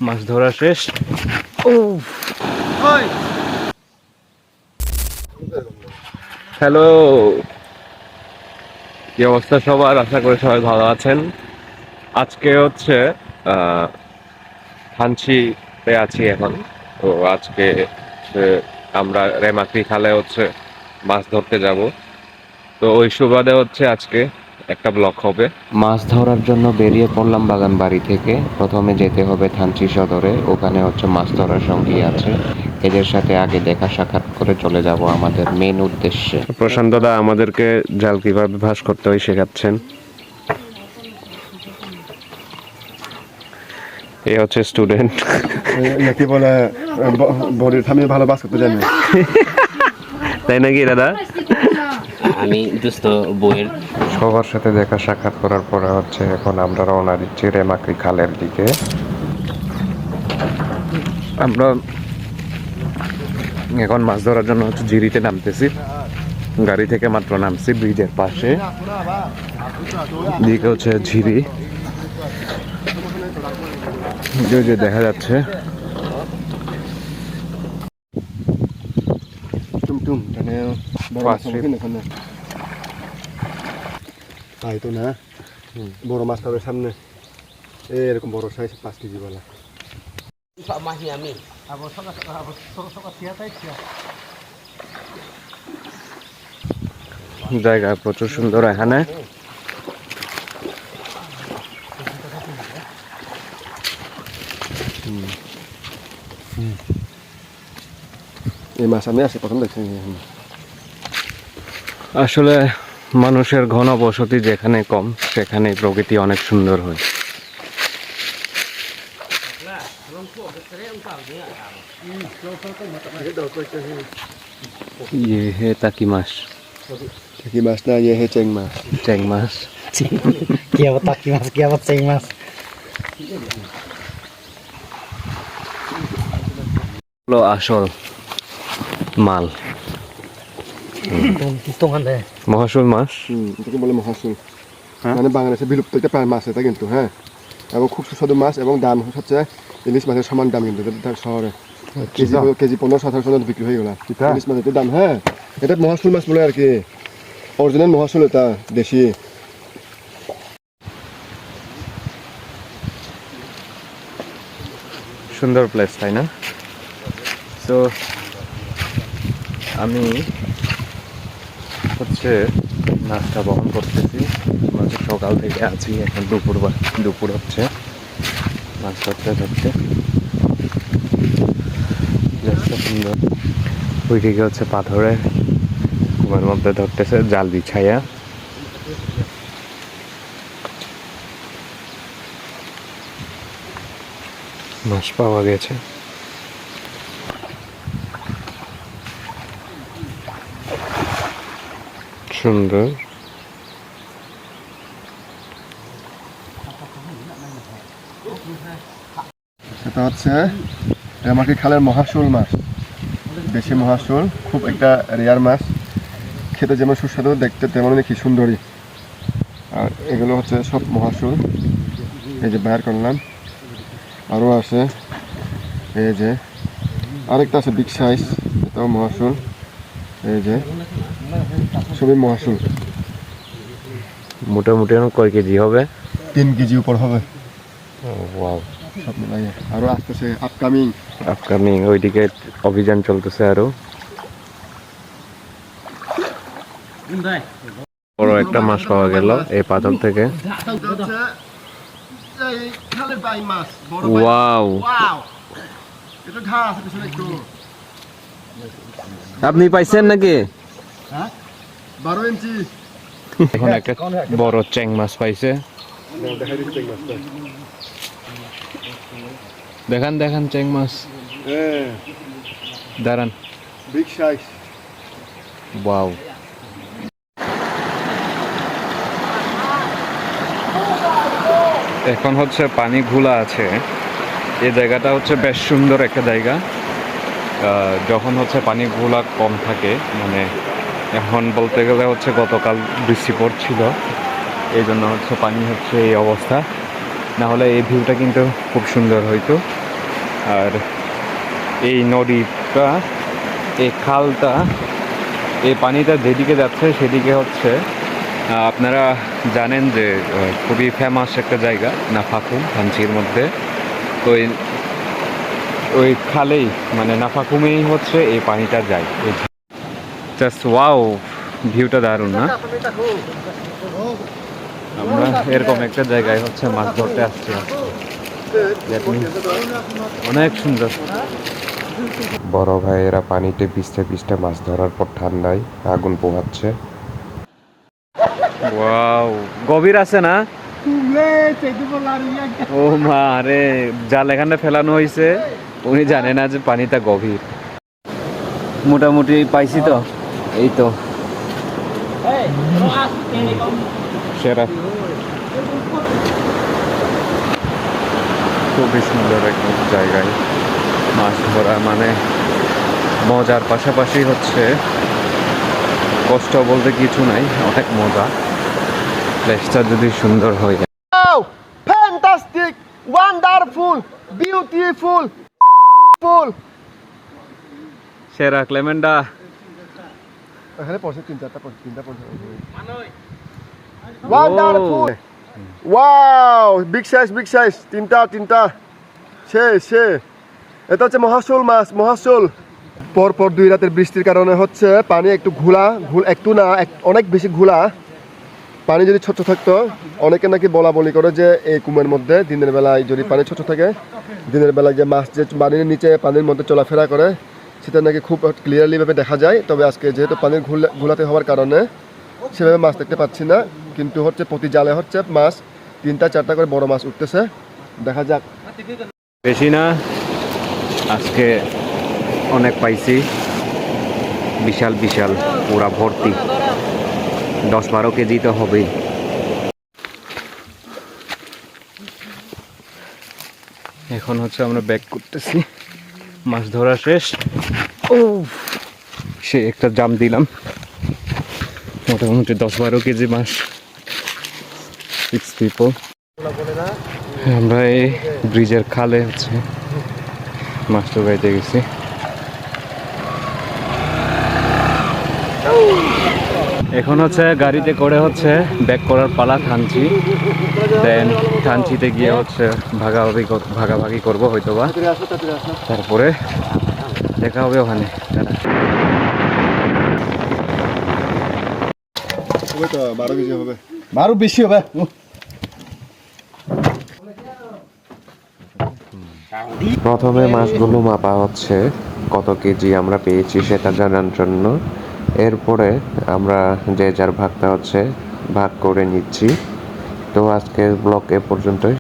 মাছ ধরা শেষ। ও হ্যালো, কি অবস্থা সবার? আশা করি সবাই ভালো আছেন। আজকে হচ্ছে থানচিতে আছি এখন। তো আজকে আমরা রেমাক্রি খালে হচ্ছে মাছ ধরতে যাব। তো ওই সুবাদে হচ্ছে আজকে একটা ব্লগ হবে। মাছ ধরার জন্য বেরিয়ে পড়লাম বাগান বাড়ি থেকে। প্রথমে যেতে হবে থানচি সদরে, ওখানে হচ্ছে মাছ ধরার সঙ্গী আছে, এদের সাথে আগে দেখা সাক্ষাৎ করে চলে যাব আমাদের মেন উদ্দেশ্যে। প্রশান্ত দা আমাদেরকে জাল কিভাবে ভাঁজ করতে হয় শেখাচ্ছেন। এই হচ্ছে স্টুডেন্ট। কি বলে বডির থামিয়ে ভালো বাস করতে জানি। তাই নাকি দাদা? আমি দোস্ত বইয়ের সবার সাথে দেখা সাক্ষাৎ করার পরে হচ্ছে এখন আমরা রওনা দিচ্ছি রেমাক্রি খালের দিকে। আমরা এখন মাছ ধরার জন্য হচ্ছে জিরিতে নামতেছি। গাড়ি থেকে মাত্র নামছি, ব্রিজের পাশে দিকে হচ্ছে ঝিরি, যে দেখা যাচ্ছে। টুমটুম মানে তাই তো না, বড় মাছ পাবে সামনে এরকম বড় সাইজ 5 কেজি বলা। জায়গা প্রচুর সুন্দর এখানে। এই মাছ আমি আসি প্রথম দেখছি। আসলে মানুষের ঘনবসতি যেখানে কম সেখানে প্রকৃতি অনেক সুন্দর হয়। ইয়ে হে টাকি মাছ। টাকি মাছ না, ইয়ে হে চেং মাছ। চেং মাছ। কি আবার টাকি মাছ, কি আবার চেং মাছ। হলো আসল মাল, মহাশোল মাছ। এটাকে বলে মহাশোল। মানে বাংলাদেশে বিলুপ্ত একটা প্রায় মাছ এটা কিন্তু, হ্যাঁ, এবং খুব সুস্বাদু মাছ এবং দাম হচ্ছে ইলিশ মাছের সমান দাম কিন্তু শহরে। কেজি 15-17 বিক্রি হয়ে গেল ইলিশ মাছের দাম। হ্যাঁ, এটা মহাশোল মাছ বলে আর কি, অরিজিনাল মহাশোল এটা দেশি। সুন্দর প্লেস, তাই না? তো আমি হচ্ছে মাছটা বহন করতেছি। মাছ সকাল থেকে আছি, এখন দুপুর হচ্ছে। মাছ ধরতে ধরতে প্লেসটা সুন্দর। ওইদিকে হচ্ছে পাথরে কুয়ার মধ্যে ধরতেছে জাল বিছাইয়া। মাছ পাওয়া গেছে। সুন্দর। সেটা হচ্ছে আমাকে খালের মহাশোল মাছ, দেশি মহাশোল, খুব একটা রেয়ার মাছ। খেতে যেমন সুস্বাদু, দেখতে তেমনই কি সুন্দরী। আর এগুলো হচ্ছে সব মহাশোল। এই যে বাইর করলাম, আরও আছে। এই যে আরেকটা আছে বিগ সাইজ, এটাও মহাশোল। এই যে সবই মহাশোল। মোটামুটি কয় কেজি হবে? 3 কেজি উপর হবে ওয়াও। সব মিলাইয়ে। আরও আসতেছে আপকামিং ওইদিকে অভিযান চলতেছে আরো। বড় একটা মাছ পাওয়া গেল এই পাথর থেকে। ওয়াও, আপনি পাইছেন নাকি? 12 ইঞ্চি। এখন একটা বড় চেং মাছ পাইছে। দেখান দেখান চেং মাছ, দাঁড়ান। Big size. ওয়াও। এখন হচ্ছে পানি ঘোলা আছে। এই জায়গাটা হচ্ছে বেশ সুন্দর একটা জায়গা। যখন হচ্ছে পানি ঘোলা কম থাকে, মানে এখন বলতে গেলে হচ্ছে গতকাল বৃষ্টি পড়ছিল, এই জন্য হচ্ছে পানি হচ্ছে এই অবস্থা। না হলে এই ভিউটা কিন্তু খুব সুন্দর হইতো। আর এই নদীটা, এই খালটা, এই পানিটা যেদিকে যাচ্ছে সেদিকে হচ্ছে আপনারা জানেন যে খুবই ফেমাস একটা জায়গা নাফাকুম থানচির মধ্যে। তো ওই খালেই মানে নাফাকুমেই হচ্ছে এই পানিটা যায়। জাস্ট ওয়াও, ভিউটা দারুণ না? আমরা এরকম একটা জায়গায় হচ্ছে মাছ ধরতে আসছি। অনেক সুন্দর। বড় ভাইয়েরা পানিতে ভিজতে ভিজতে মাছ ধরার পর ঠান্ডায় আগুন পোহাচ্ছে। ওয়াও, গভীর আছে না? ও মা রে, জাল এখানে ফেলানো হয়েছে, উনি জানে না যে পানিটা গভীর। মোটামুটি পাইছি তো, এই তো সেরা। খুবই সুন্দর একটা জায়গায় মাছ ধরা মানে মজার পাশাপাশি হচ্ছে কষ্ট বলতে কিছু নাই, অনেক মজা। প্লেসটা যদি সুন্দর হয়। ফ্যান্টাস্টিক, ওয়ান্ডারফুল, বিউটিফুল, সেক্সিফুল। সেরা ক্লেমেন্ডা। এখানে পড়ছে তিনটা পড়ছে। ওয়ান্ডারফুল, ওয়াও, বিগ সাইজ, তিনটা। সে এটা হচ্ছে মহাশোল মাছ, মহাশোল। পরপর 2 রাতের বৃষ্টির কারণে হচ্ছে পানি একটু একটু না অনেক বেশি ঘোলা। পানি যদি ছোট থাকতো, অনেকে নাকি বলি করে যে এই কুমের মধ্যে দিনের বেলায় যদি পানি ছোট থাকে, দিনের বেলায় যে মাছ যে পানির নিচে পানির মধ্যে চলাফেরা করে সেটা নাকি খুব ক্লিয়ারলি ভাবে দেখা যায়। তবে আজকে যেহেতু পানির ঘোলাতে হওয়ার কারণে সেভাবে মাছ দেখতে পাচ্ছি না, কিন্তু হচ্ছে প্রতি জালে হচ্ছে মাছ 3-4টা করে বড় মাছ উঠতেছে। দেখা যাক। বেশি না, আজকে অনেক পাইছি, বিশাল পুরা ভর্তি, 10-12 কেজি তো হবেই। এখন হচ্ছে আমরা ব্যাক করতেছি, মাছ ধরা শেষ। ও সে একটা জাম দিলাম, মোটামুটি 10-12 কেজি মাছ। 6 people। আমরা এই ব্রিজের খালে হচ্ছে মাছ ঢোকাইতে গেছি। এখন হচ্ছে গাড়িতে করে হচ্ছে ব্যাক করার পালা থানচি। দেন থানচিতে গিয়ে হচ্ছে ভাগাভাগি করবো হয়তোবা, তারপরে দেখা হবে ওখানে। তো 12 কেজি হবে, 12 বেশি হবে। প্রথমে মাছগুলো মাপা হচ্ছে কত কেজি আমরা পেয়েছি সেটা জানার জন্য। এরপরে আমরা যে যার ভাগটা হচ্ছে ভাগ করে নিচ্ছি। তো আজকের ব্লগ এ পর্যন্তই।